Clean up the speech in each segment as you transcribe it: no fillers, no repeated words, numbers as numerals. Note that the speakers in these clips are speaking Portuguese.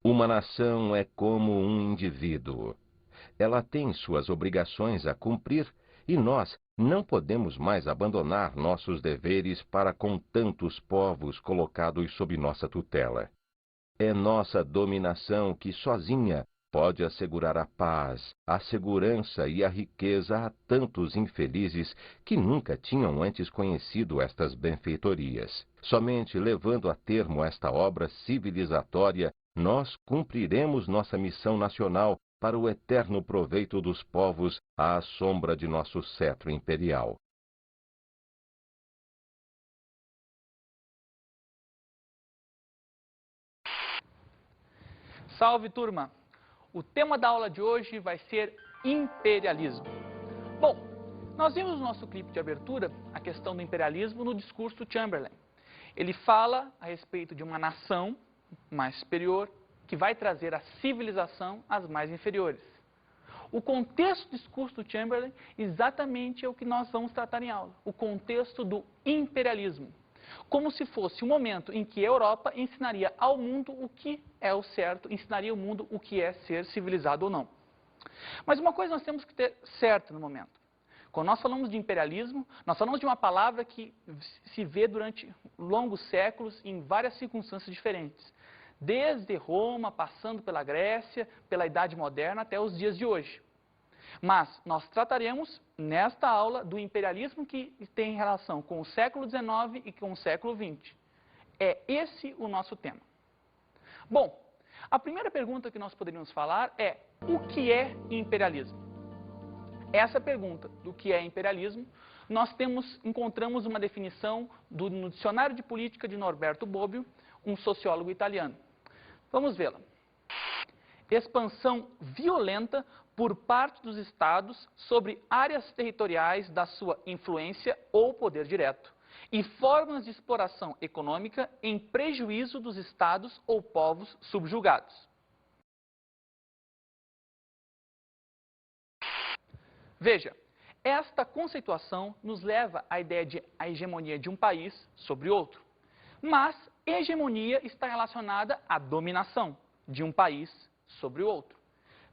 Uma nação é como um indivíduo. Ela tem suas obrigações a cumprir e nós não podemos mais abandonar nossos deveres para com tantos povos colocados sob nossa tutela. É nossa dominação que sozinha pode assegurar a paz, a segurança e a riqueza a tantos infelizes que nunca tinham antes conhecido estas benfeitorias. Somente levando a termo esta obra civilizatória, nós cumpriremos nossa missão nacional para o eterno proveito dos povos à sombra de nosso cetro imperial. Salve, turma! O tema da aula de hoje vai ser imperialismo. Bom, nós vimos no nosso clipe de abertura a questão do imperialismo no discurso do Chamberlain. Ele fala a respeito de uma nação mais superior que vai trazer a civilização às mais inferiores. O contexto do discurso do Chamberlain exatamente é o que nós vamos tratar em aula. O contexto do imperialismo. Como se fosse um momento em que a Europa ensinaria ao mundo o que é o certo, ensinaria ao mundo o que é ser civilizado ou não. Mas uma coisa nós temos que ter certo no momento. Quando nós falamos de imperialismo, nós falamos de uma palavra que se vê durante longos séculos em várias circunstâncias diferentes. Desde Roma, passando pela Grécia, pela Idade Moderna até os dias de hoje. Mas nós trataremos nesta aula do imperialismo que tem relação com o século XIX e com o século XX. É esse o nosso tema. Bom, a primeira pergunta que nós poderíamos falar é: o que é imperialismo? Essa pergunta do que é imperialismo, nós encontramos uma definição no Dicionário de Política de Norberto Bobbio, um sociólogo italiano. Vamos vê-la. Expansão violenta por parte dos estados sobre áreas territoriais da sua influência ou poder direto, e formas de exploração econômica em prejuízo dos estados ou povos subjugados. Veja, esta conceituação nos leva à ideia de a hegemonia de um país sobre outro, mas hegemonia está relacionada à dominação de um país sobre o outro.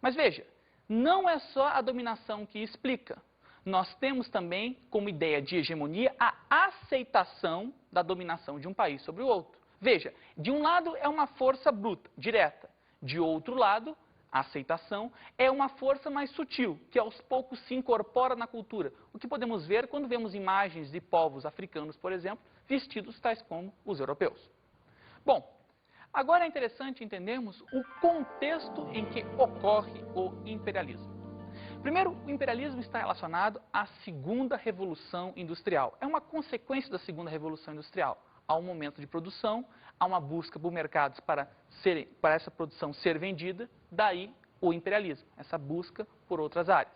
Mas veja, não é só a dominação que explica. Nós temos também como ideia de hegemonia a aceitação da dominação de um país sobre o outro. Veja, de um lado é uma força bruta, direta. De outro lado, a aceitação é uma força mais sutil, que aos poucos se incorpora na cultura. O que podemos ver quando vemos imagens de povos africanos, por exemplo, vestidos tais como os europeus. Bom, agora é interessante entendermos o contexto em que ocorre o imperialismo. Primeiro, o imperialismo está relacionado à Segunda Revolução Industrial. É uma consequência da Segunda Revolução Industrial. Há um momento de produção, há uma busca por mercados para essa produção ser vendida, daí o imperialismo, essa busca por outras áreas.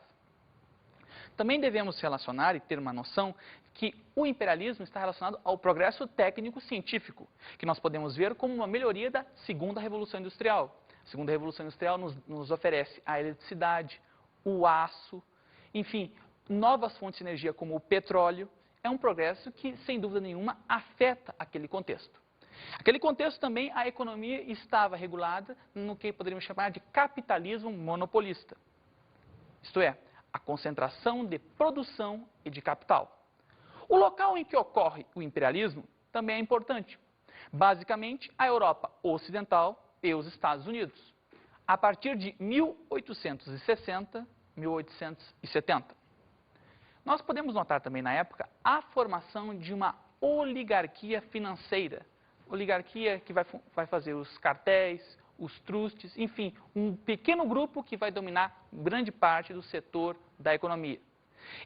Também devemos relacionar e ter uma noção que o imperialismo está relacionado ao progresso técnico-científico, que nós podemos ver como uma melhoria da Segunda Revolução Industrial. A Segunda Revolução Industrial nos oferece a eletricidade, o aço, enfim, novas fontes de energia como o petróleo. É um progresso que, sem dúvida nenhuma, afeta aquele contexto. Aquele contexto também, a economia estava regulada no que poderíamos chamar de capitalismo monopolista. Isto é, a concentração de produção e de capital. O local em que ocorre o imperialismo também é importante. Basicamente, a Europa Ocidental e os Estados Unidos. A partir de 1860, 1870. Nós podemos notar também na época a formação de uma oligarquia financeira. Oligarquia que vai fazer os cartéis, os trustes, enfim, um pequeno grupo que vai dominar grande parte do setor da economia.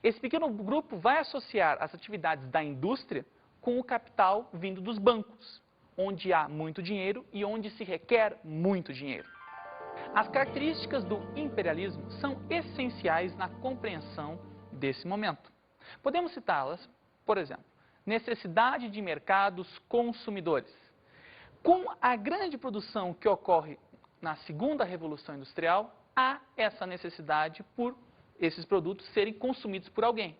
Esse pequeno grupo vai associar as atividades da indústria com o capital vindo dos bancos, onde há muito dinheiro e onde se requer muito dinheiro. As características do imperialismo são essenciais na compreensão desse momento. Podemos citá-las, por exemplo, necessidade de mercados consumidores. Com a grande produção que ocorre na Segunda Revolução Industrial, há essa necessidade por esses produtos serem consumidos por alguém.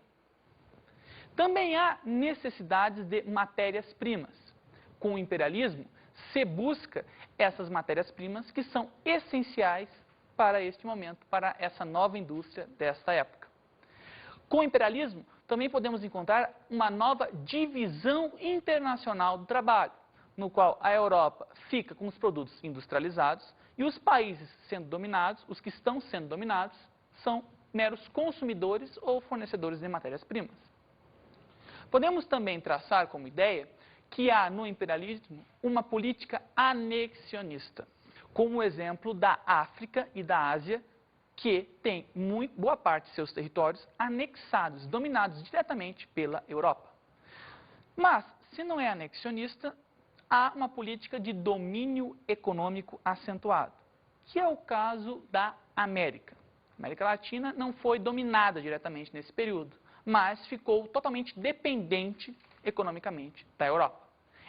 Também há necessidades de matérias-primas. Com o imperialismo, se busca essas matérias-primas que são essenciais para este momento, para essa nova indústria desta época. Com o imperialismo, também podemos encontrar uma nova divisão internacional do trabalho, no qual a Europa fica com os produtos industrializados e os países sendo dominados, os que estão sendo dominados, são meros consumidores ou fornecedores de matérias-primas. Podemos também traçar como ideia que há no imperialismo uma política anexionista, como o exemplo da África e da Ásia, que tem boa parte de seus territórios anexados, dominados diretamente pela Europa. Mas, se não é anexionista, há uma política de domínio econômico acentuado, que é o caso da América. A América Latina não foi dominada diretamente nesse período, mas ficou totalmente dependente economicamente da Europa.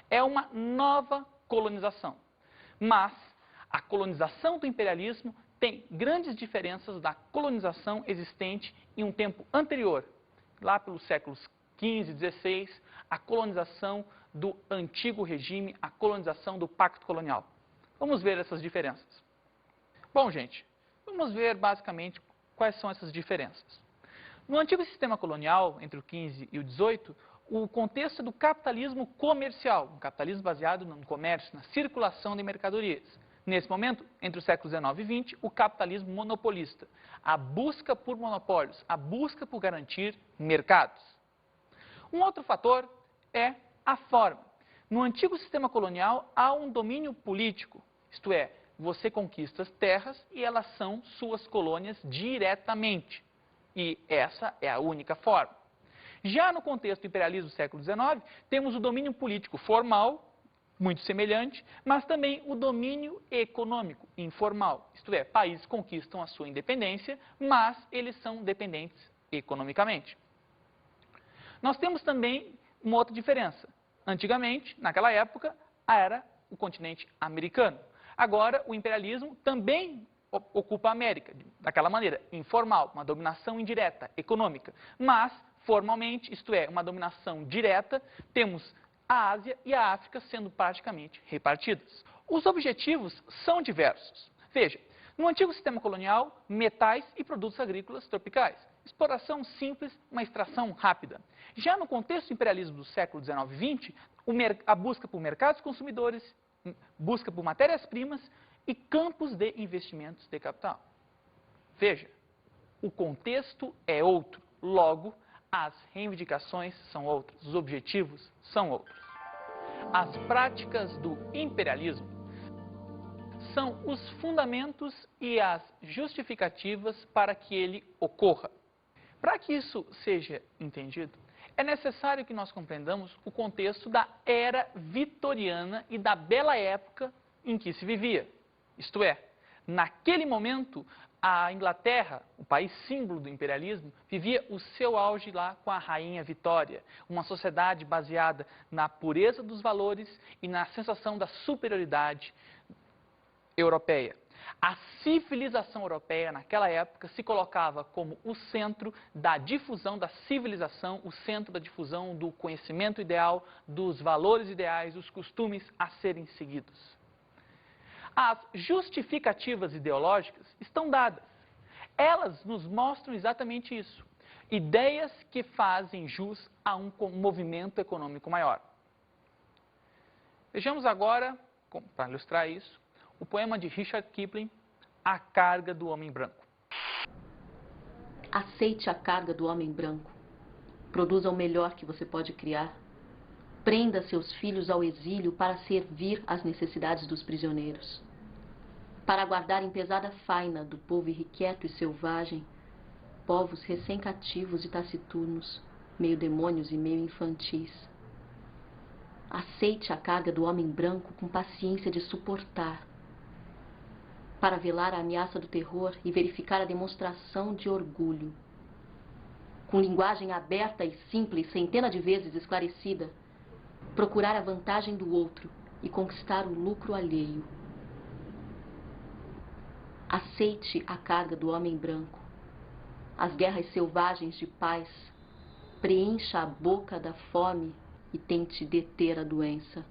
É uma nova colonização, mas a colonização do imperialismo tem grandes diferenças da colonização existente em um tempo anterior, lá pelos séculos XV e XVI, a colonização do antigo regime, a colonização do pacto colonial. Vamos ver essas diferenças. Bom, gente, vamos ver basicamente quais são essas diferenças. No antigo sistema colonial, entre o XV e o XVIII, o contexto é do capitalismo comercial, um capitalismo baseado no comércio, na circulação de mercadorias. Nesse momento, entre os séculos XIX e XX, o capitalismo monopolista, a busca por monopólios, a busca por garantir mercados. Um outro fator é a forma. No antigo sistema colonial, há um domínio político, isto é, você conquista as terras e elas são suas colônias diretamente. E essa é a única forma. Já no contexto do imperialismo do século XIX, temos o domínio político formal, muito semelhante, mas também o domínio econômico informal. Isto é, países conquistam a sua independência, mas eles são dependentes economicamente. Nós temos também uma outra diferença. Antigamente, naquela época, era o continente americano. Agora, o imperialismo também ocupa a América, daquela maneira, informal, uma dominação indireta, econômica. Mas, formalmente, isto é, uma dominação direta, temos a Ásia e a África sendo praticamente repartidas. Os objetivos são diversos. Veja, no antigo sistema colonial, metais e produtos agrícolas tropicais. Exploração simples, uma extração rápida. Já no contexto do imperialismo do século XIX e XX, a busca por mercados consumidores, busca por matérias-primas e campos de investimentos de capital. Veja, o contexto é outro, logo, as reivindicações são outras, os objetivos são outros. As práticas do imperialismo são os fundamentos e as justificativas para que ele ocorra. Para que isso seja entendido, é necessário que nós compreendamos o contexto da era vitoriana e da bela época em que se vivia. Isto é, naquele momento, a Inglaterra, o país símbolo do imperialismo, vivia o seu auge lá com a rainha Vitória, uma sociedade baseada na pureza dos valores e na sensação da superioridade europeia. A civilização europeia, naquela época, se colocava como o centro da difusão da civilização, o centro da difusão do conhecimento ideal, dos valores ideais, dos costumes a serem seguidos. As justificativas ideológicas estão dadas. Elas nos mostram exatamente isso. Ideias que fazem jus a um movimento econômico maior. Vejamos agora, para ilustrar isso, o poema de Richard Kipling, A Carga do Homem Branco. Aceite a carga do homem branco. Produza o melhor que você pode criar. Prenda seus filhos ao exílio para servir às necessidades dos prisioneiros. Para guardar em pesada faina do povo irrequieto e selvagem, povos recém-cativos e taciturnos, meio demônios e meio infantis. Aceite a carga do homem branco com paciência de suportar, para velar a ameaça do terror e verificar a demonstração de orgulho. Com linguagem aberta e simples, centena de vezes esclarecida, procurar a vantagem do outro e conquistar o lucro alheio. Aceite a carga do homem branco. As guerras selvagens de paz, preencha a boca da fome e tente deter a doença.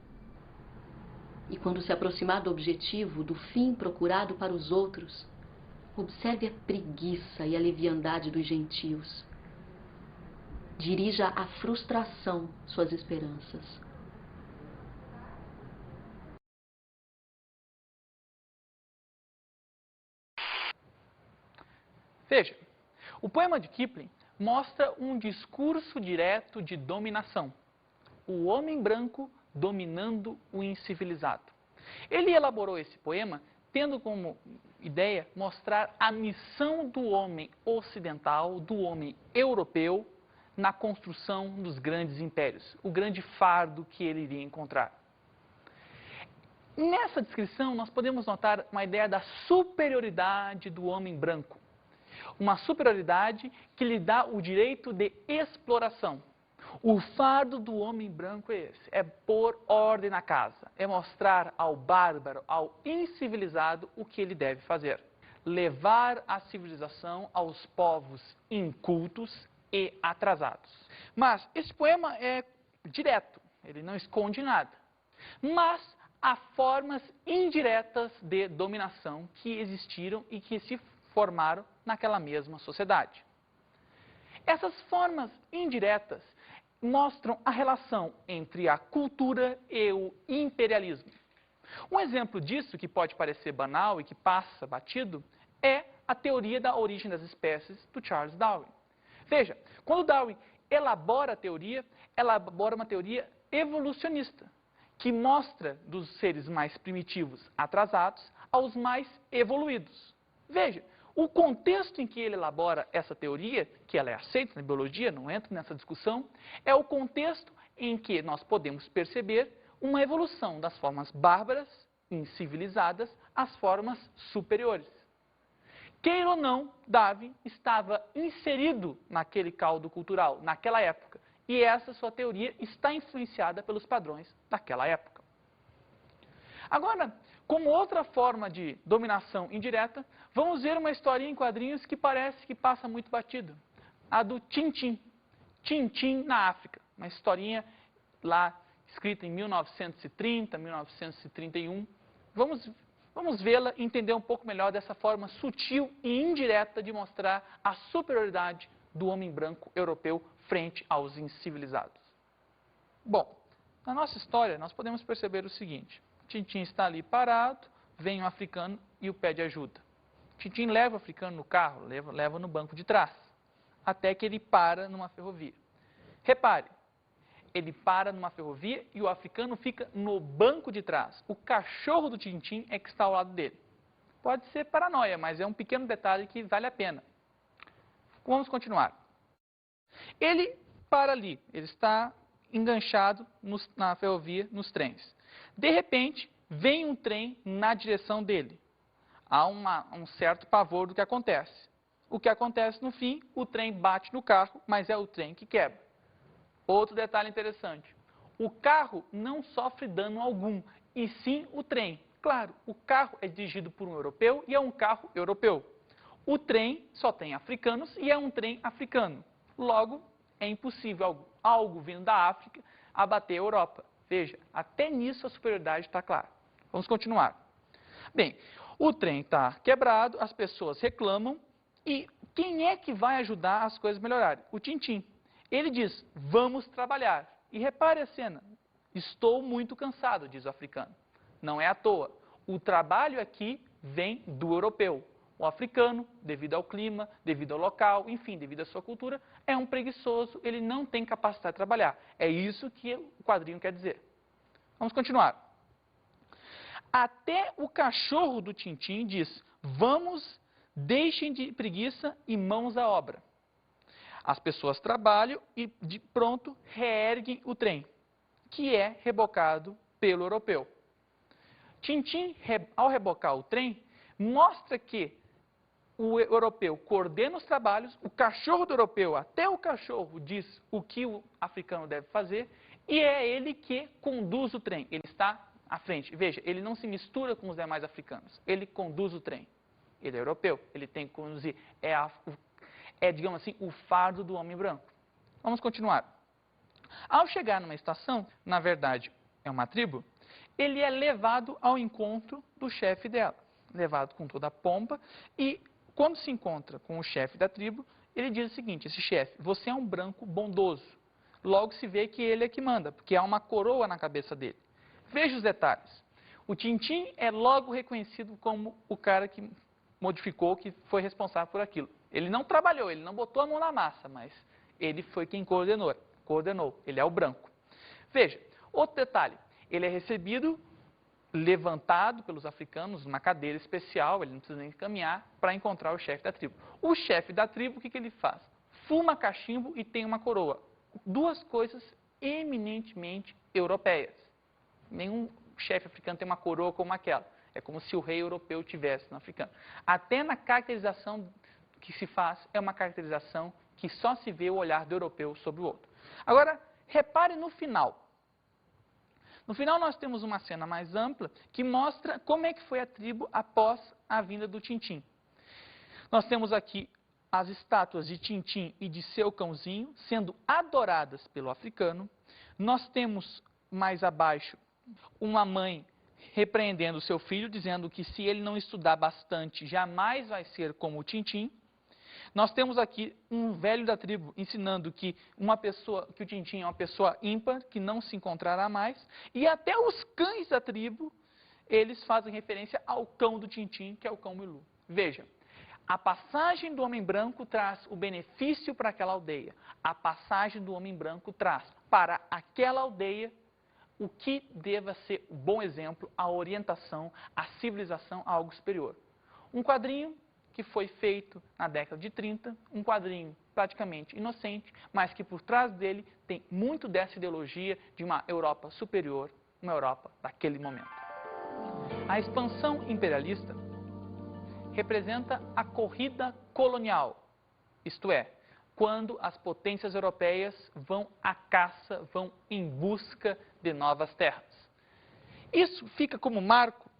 E quando se aproximar do objetivo, do fim procurado para os outros, observe a preguiça e a leviandade dos gentios. Dirija à frustração suas esperanças. Veja, o poema de Kipling mostra um discurso direto de dominação. O homem branco dominando o incivilizado. Ele elaborou esse poema tendo como ideia mostrar a missão do homem ocidental, do homem europeu, na construção dos grandes impérios, o grande fardo que ele iria encontrar. Nessa descrição, nós podemos notar uma ideia da superioridade do homem branco. Uma superioridade que lhe dá o direito de exploração. O fardo do homem branco é esse, é pôr ordem na casa, é mostrar ao bárbaro, ao incivilizado, o que ele deve fazer. Levar a civilização aos povos incultos e atrasados. Mas esse poema é direto, ele não esconde nada. Mas há formas indiretas de dominação que existiram e que se formaram naquela mesma sociedade. Essas formas indiretas mostram a relação entre a cultura e o imperialismo. Um exemplo disso, que pode parecer banal e que passa batido, é a teoria da origem das espécies do Charles Darwin. Veja, quando Darwin elabora a teoria, elabora uma teoria evolucionista, que mostra dos seres mais primitivos atrasados aos mais evoluídos. Veja, o contexto em que ele elabora essa teoria, que ela é aceita na biologia, não entro nessa discussão, é o contexto em que nós podemos perceber uma evolução das formas bárbaras, incivilizadas, às formas superiores. Queira ou não, Darwin estava inserido naquele caldo cultural, naquela época, e essa sua teoria está influenciada pelos padrões daquela época. Agora, como outra forma de dominação indireta, vamos ver uma historinha em quadrinhos que parece que passa muito batido. A do Tintin. Tintin na África. Uma historinha lá escrita em 1930, 1931. Vamos vê-la e entender um pouco melhor dessa forma sutil e indireta de mostrar a superioridade do homem branco europeu frente aos incivilizados. Bom, na nossa história nós podemos perceber o seguinte. Tintin está ali parado, vem um africano e o pede ajuda. Tintin leva o africano no carro, leva no banco de trás, até que ele para numa ferrovia. Repare, ele para numa ferrovia e o africano fica no banco de trás. O cachorro do Tintin é que está ao lado dele. Pode ser paranoia, mas é um pequeno detalhe que vale a pena. Vamos continuar. Ele para ali, ele está enganchado na ferrovia, nos trens. De repente, vem um trem na direção dele. Há um certo pavor do que acontece. O que acontece no fim, o trem bate no carro, mas é o trem que quebra. Outro detalhe interessante. O carro não sofre dano algum, e sim o trem. Claro, o carro é dirigido por um europeu e é um carro europeu. O trem só tem africanos e é um trem africano. Logo, é impossível algo vindo da África abater a Europa. Veja, até nisso a superioridade está clara. Vamos continuar. Bem, o trem está quebrado, as pessoas reclamam, e quem é que vai ajudar as coisas a melhorarem? O Tintin. Ele diz, vamos trabalhar. E repare a cena. Estou muito cansado, diz o africano. Não é à toa. O trabalho aqui vem do europeu. O africano, devido ao clima, devido ao local, enfim, devido à sua cultura, é um preguiçoso, ele não tem capacidade de trabalhar. É isso que o quadrinho quer dizer. Vamos continuar. Até o cachorro do Tintin diz, vamos, deixem de preguiça e mãos à obra. As pessoas trabalham e, de pronto, reerguem o trem, que é rebocado pelo europeu. Tintin, ao rebocar o trem, mostra que o europeu coordena os trabalhos, o cachorro do europeu, até o cachorro, diz o que o africano deve fazer, e é ele que conduz o trem. Ele está à frente. Veja, ele não se mistura com os demais africanos, ele conduz o trem. Ele é europeu, ele tem que conduzir. Digamos assim, o fardo do homem branco. Vamos continuar. Ao chegar numa estação, na verdade é uma tribo, ele é levado ao encontro do chefe dela, levado com toda a pompa, e quando se encontra com o chefe da tribo, ele diz o seguinte: esse chefe, você é um branco bondoso. Logo se vê que ele é que manda, porque há uma coroa na cabeça dele. Veja os detalhes. O Tintim é logo reconhecido como o cara que modificou, que foi responsável por aquilo. Ele não trabalhou, ele não botou a mão na massa, mas ele foi quem coordenou. Ele é o branco. Veja, outro detalhe. Ele é recebido, levantado pelos africanos numa cadeira especial, ele não precisa nem caminhar, para encontrar o chefe da tribo. O chefe da tribo, o que ele faz? Fuma cachimbo e tem uma coroa. Duas coisas eminentemente europeias. Nenhum chefe africano tem uma coroa como aquela. É como se o rei europeu tivesse no africano. Até na caracterização que se faz, é uma caracterização que só se vê o olhar do europeu sobre o outro. Agora, repare no final. No final nós temos uma cena mais ampla que mostra como é que foi a tribo após a vinda do Tintim. Nós temos aqui as estátuas de Tintim e de seu cãozinho sendo adoradas pelo africano. Nós temos mais abaixo uma mãe repreendendo seu filho, dizendo que se ele não estudar bastante, jamais vai ser como o Tintim. Nós temos aqui um velho da tribo ensinando que que o Tintim é uma pessoa ímpar, que não se encontrará mais. E até os cães da tribo, eles fazem referência ao cão do Tintim, que é o cão Milu. Veja, a passagem do homem branco traz o benefício para aquela aldeia. A passagem do homem branco traz para aquela aldeia o que deva ser o bom exemplo, a orientação, a civilização a algo superior. Um quadrinho que foi feito na década de 30, um quadrinho praticamente inocente, mas que por trás dele tem muito dessa ideologia de uma Europa superior, uma Europa daquele momento. A expansão imperialista representa a corrida colonial, isto é, quando as potências europeias vão à caça, vão em busca de novas terras. Isso fica como marco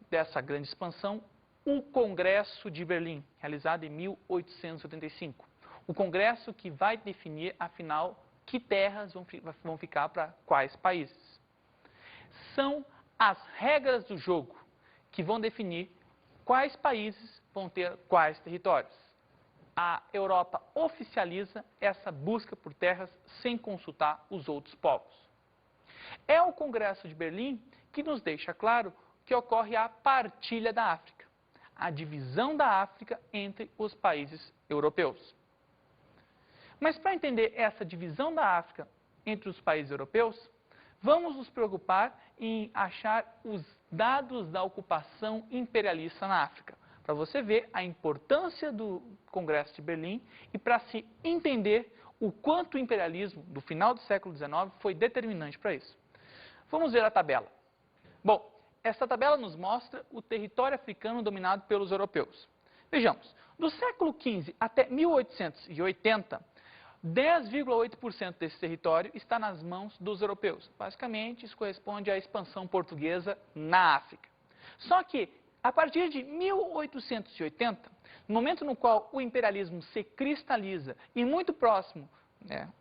dessa grande expansão o Congresso de Berlim, realizado em 1885. O congresso que vai definir, afinal, que terras vão ficar para quais países. São as regras do jogo que vão definir quais países vão ter quais territórios. A Europa oficializa essa busca por terras sem consultar os outros povos. É o Congresso de Berlim que nos deixa claro que ocorre a partilha da África, a divisão da África entre os países europeus. Mas para entender essa divisão da África entre os países europeus, vamos nos preocupar em achar os dados da ocupação imperialista na África, para você ver a importância do Congresso de Berlim e para se entender o quanto o imperialismo do final do século XIX foi determinante para isso. Vamos ver a tabela. Bom, esta tabela nos mostra o território africano dominado pelos europeus. Vejamos, do século XV até 1880, 10,8% desse território está nas mãos dos europeus. Basicamente, isso corresponde à expansão portuguesa na África. Só que, a partir de 1880, no momento no qual o imperialismo se cristaliza e muito próximo,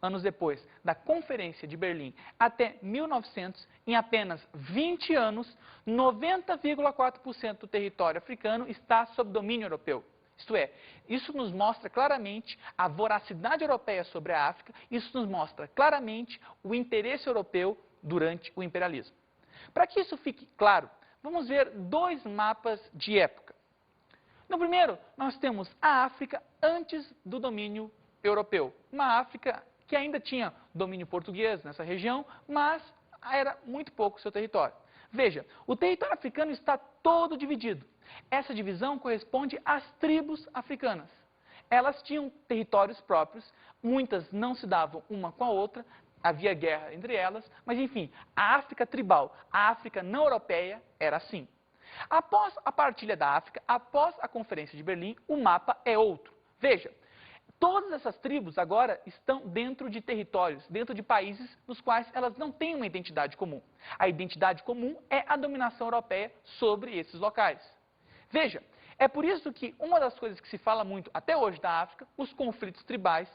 anos depois, da Conferência de Berlim, até 1900, em apenas 20 anos, 90,4% do território africano está sob domínio europeu. Isto é, isso nos mostra claramente a voracidade europeia sobre a África, isso nos mostra claramente o interesse europeu durante o imperialismo. Para que isso fique claro, vamos ver dois mapas de época. No primeiro, nós temos a África antes do domínio europeu. Uma África que ainda tinha domínio português nessa região, mas era muito pouco o seu território. Veja, o território africano está todo dividido. Essa divisão corresponde às tribos africanas. Elas tinham territórios próprios, muitas não se davam uma com a outra, havia guerra entre elas, mas enfim, a África tribal, a África não europeia era assim. Após a partilha da África, após a Conferência de Berlim, o mapa é outro. Veja, todas essas tribos agora estão dentro de territórios, dentro de países nos quais elas não têm uma identidade comum. A identidade comum é a dominação europeia sobre esses locais. Veja, é por isso que uma das coisas que se fala muito até hoje da África, os conflitos tribais,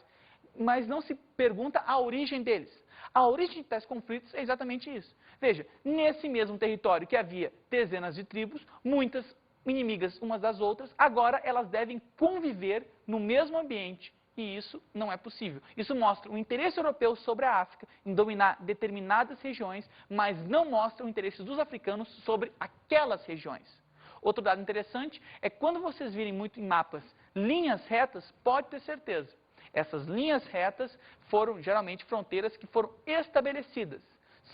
mas não se pergunta a origem deles. A origem de tais conflitos é exatamente isso. Veja, nesse mesmo território que havia dezenas de tribos, muitas inimigas umas das outras, agora elas devem conviver no mesmo ambiente. E isso não é possível. Isso mostra o interesse europeu sobre a África em dominar determinadas regiões, mas não mostra o interesse dos africanos sobre aquelas regiões. Outro dado interessante é que quando vocês virem muito em mapas linhas retas, pode ter certeza. Essas linhas retas foram geralmente fronteiras que foram estabelecidas,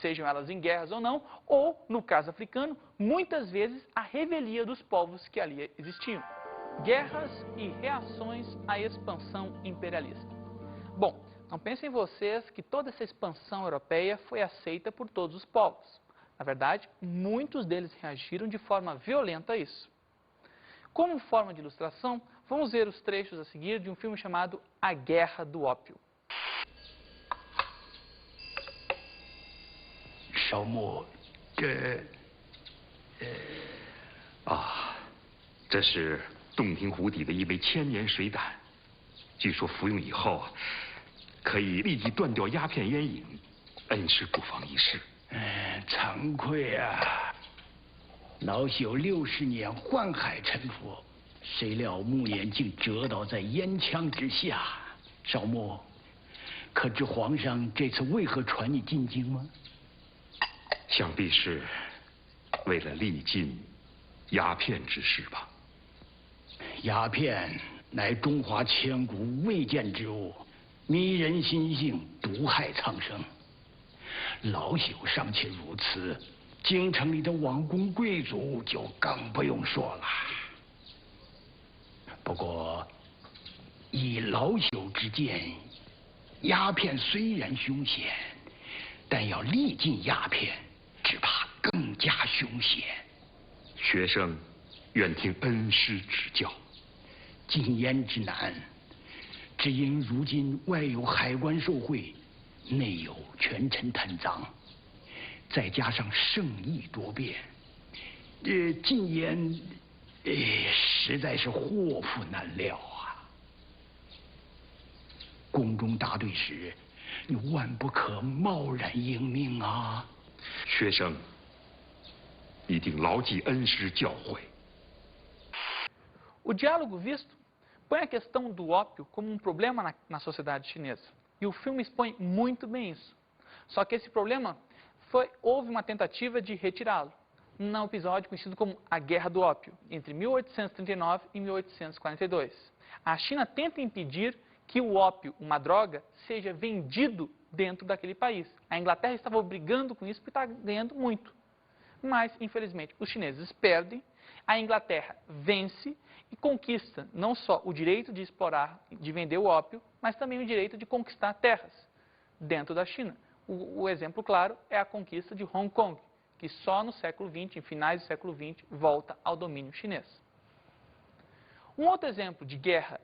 sejam elas em guerras ou não, ou, no caso africano, muitas vezes a revelia dos povos que ali existiam. Guerras e reações à expansão imperialista. Bom, não pensem vocês que toda essa expansão europeia foi aceita por todos os povos. Na verdade, muitos deles reagiram de forma violenta a isso. Como forma de ilustração, vamos ver os trechos a seguir de um filme chamado A Guerra do Ópio. 少牧，这是洞庭湖底的一枚千年水胆，据说服用以后可以立即断掉鸦片烟瘾，恩师不妨一试。惭愧啊！老朽60年宦海沉浮，谁料木眼竟折倒在烟枪之下。少牧，可知皇上这次为何传你进京吗？ 想必是为了力禁鸦片之事吧。鸦片乃中华千古未见之物，迷人心性，毒害苍生。老朽尚且如此，京城里的王公贵族就更不用说了。不过，以老朽之见，鸦片虽然凶险，但要力禁鸦片。 只怕更加凶险。学生愿听恩师指教。禁烟之难，只因如今外有海关受贿，内有权臣贪赃，再加上圣意多变，禁烟，实在是祸福难料啊。宫中答对时，你万不可贸然应命啊。 学生一定牢记恩师教诲。O diálogo visto põe a questão do ópio como um problema na sociedade chinesa. E o filme expõe muito bem isso. Só que esse problema houve uma tentativa de retirá-lo, num episódio conhecido como a Guerra do Ópio, entre 1839 e 1842. A China tenta impedir que o ópio, uma droga, seja vendido dentro daquele país. A Inglaterra estava brigando com isso porque está ganhando muito. Mas, infelizmente, os chineses perdem, a Inglaterra vence e conquista não só o direito de explorar, de vender o ópio, mas também o direito de conquistar terras dentro da China. O exemplo claro é a conquista de Hong Kong, que só no século XX, em finais do século XX, volta ao domínio chinês. Um outro exemplo de guerra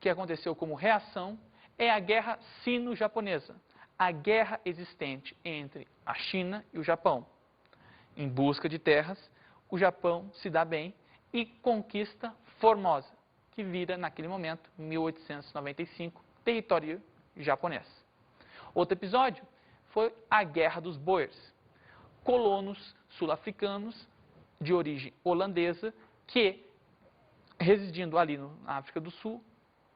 que aconteceu como reação é a Guerra Sino-Japonesa, a guerra existente entre a China e o Japão. Em busca de terras, o Japão se dá bem e conquista Formosa, que vira, naquele momento, 1895, território japonês. Outro episódio foi a Guerra dos Boers, colonos sul-africanos de origem holandesa que, residindo ali na África do Sul,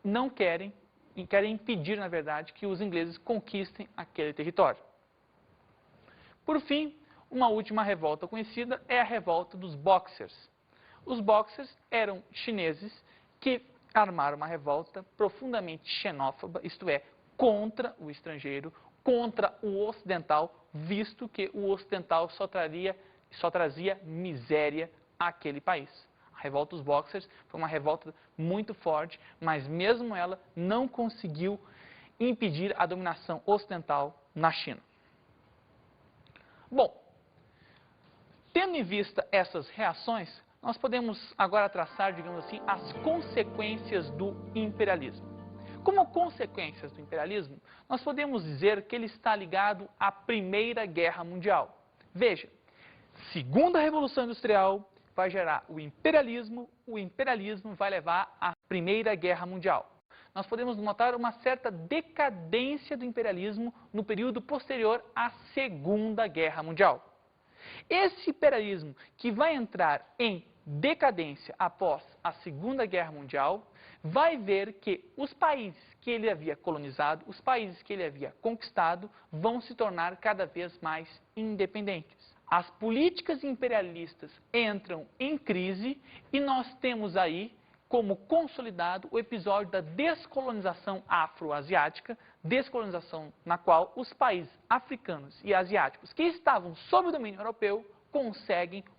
não querem impedir, na verdade, que os ingleses conquistem aquele território. Por fim, uma última revolta conhecida é a revolta dos Boxers. Os Boxers eram chineses que armaram uma revolta profundamente xenófoba, isto é, contra o estrangeiro, contra o ocidental, visto que o ocidental só trazia miséria àquele país. A revolta dos Boxers foi uma revolta muito forte, mas mesmo ela não conseguiu impedir a dominação ocidental na China. Bom, tendo em vista essas reações, nós podemos agora traçar, digamos assim, as consequências do imperialismo. Como consequências do imperialismo, nós podemos dizer que ele está ligado à Primeira Guerra Mundial. Veja, segunda Revolução Industrial vai gerar o imperialismo vai levar à Primeira Guerra Mundial. nós podemos notar uma certa decadência do imperialismo no período posterior à Segunda Guerra Mundial. Esse imperialismo que vai entrar em decadência após a Segunda Guerra Mundial vai ver que os países que ele havia colonizado, os países que ele havia conquistado, vão se tornar cada vez mais independentes. As políticas imperialistas entram em crise e nós temos aí como consolidado o episódio da descolonização afroasiática, descolonização na qual os países africanos e asiáticos que estavam sob o domínio europeu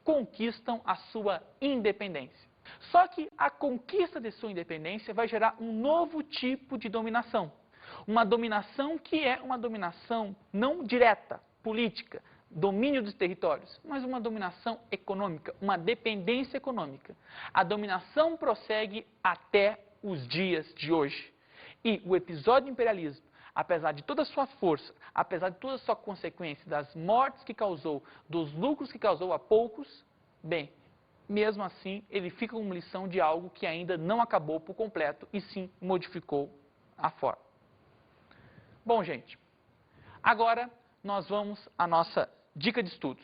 conquistam a sua independência. Só que a conquista de sua independência vai gerar um novo tipo de dominação. Uma dominação que é uma dominação não direta, política, domínio dos territórios, mas uma dominação econômica, uma dependência econômica. A dominação prossegue até os dias de hoje. E o episódio do imperialismo, apesar de toda a sua força, apesar de toda a sua consequência, das mortes que causou, dos lucros que causou a poucos, bem, mesmo assim, ele fica como lição de algo que ainda não acabou por completo e sim modificou a forma. Bom, gente, agora nós vamos à nossa dica de estudos.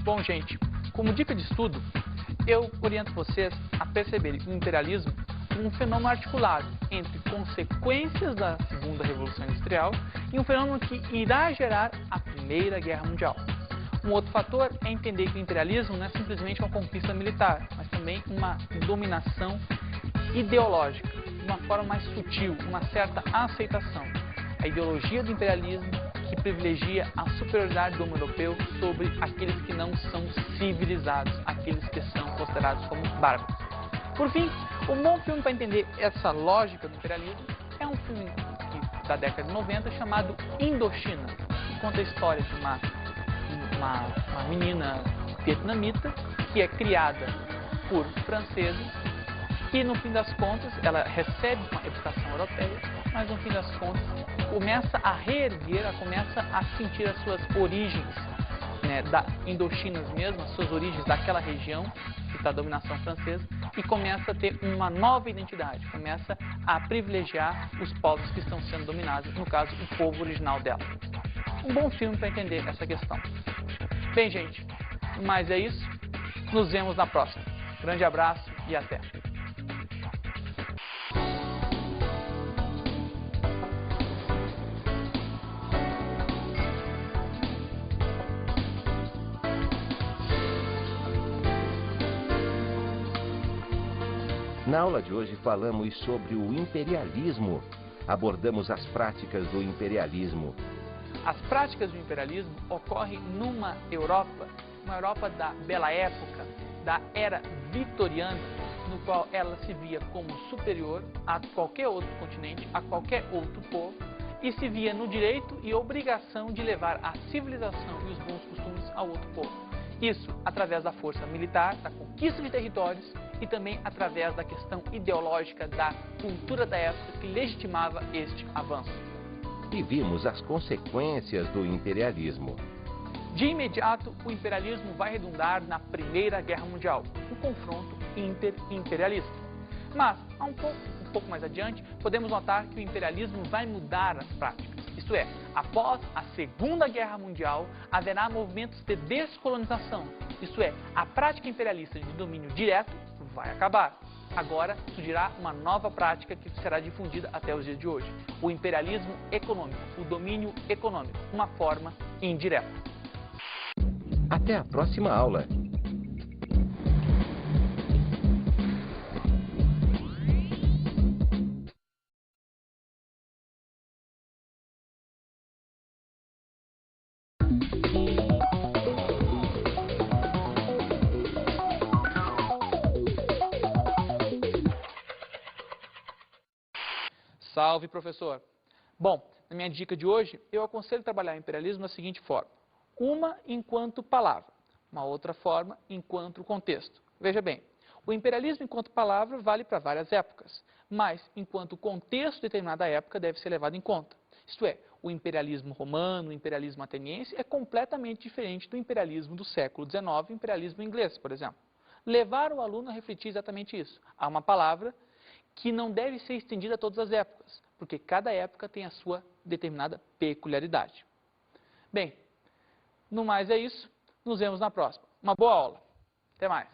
Bom, gente, como dica de estudo, eu oriento vocês a perceberem o imperialismo como um fenômeno articulado entre consequências da Segunda Revolução Industrial e um fenômeno que irá gerar a Primeira Guerra Mundial. Um outro fator é entender que o imperialismo não é simplesmente uma conquista militar, mas também uma dominação ideológica, de uma forma mais sutil, uma certa aceitação. A ideologia do imperialismo que privilegia a superioridade do homem europeu sobre aqueles que não são civilizados, aqueles que são considerados como bárbaros. Por fim, um bom filme para entender essa lógica do imperialismo é um filme da década de 90 chamado Indochina, que conta a história de uma menina vietnamita que é criada por franceses e, no fim das contas, ela recebe uma educação europeia, mas, no fim das contas, começa a reerguer, ela começa a sentir as suas origens, né, da Indochina mesmo, as suas origens daquela região que está a dominação francesa, e começa a ter uma nova identidade, começa a privilegiar os povos que estão sendo dominados, no caso, o povo original dela. Um bom filme para entender essa questão. Bem, gente, mas é isso. Nos vemos na próxima. Grande abraço e até! Na aula de hoje falamos sobre o imperialismo. Abordamos as práticas do imperialismo. As práticas do imperialismo ocorrem numa Europa, uma Europa da bela época, da era vitoriana, no qual ela se via como superior a qualquer outro continente, a qualquer outro povo, e se via no direito e obrigação de levar a civilização e os bons costumes ao outro povo. Isso através da força militar, da conquista de territórios e também através da questão ideológica da cultura da época que legitimava este avanço. E vimos as consequências do imperialismo. De imediato, o imperialismo vai redundar na Primeira Guerra Mundial, um confronto inter-imperialista. Mas, um pouco mais adiante, podemos notar que o imperialismo vai mudar as práticas. Isto é, após a Segunda Guerra Mundial, haverá movimentos de descolonização. Isto é, a prática imperialista de domínio direto vai acabar. Agora surgirá uma nova prática que será difundida até os dias de hoje. O imperialismo econômico, o domínio econômico, uma forma indireta. Até a próxima aula. Salve, professor! Bom, na minha dica de hoje, eu aconselho trabalhar o imperialismo da seguinte forma. Uma enquanto palavra, uma outra forma enquanto contexto. Veja bem, O imperialismo enquanto palavra vale para várias épocas, mas enquanto contexto de determinada época deve ser levado em conta. Isto é, o imperialismo romano, o imperialismo ateniense é completamente diferente do imperialismo do século XIX, o imperialismo inglês, por exemplo. Levar o aluno a refletir exatamente isso. Há uma palavra que não deve ser estendida a todas as épocas, porque cada época tem a sua determinada peculiaridade. Bem, no mais é isso. Nos vemos na próxima. Uma boa aula. Até mais.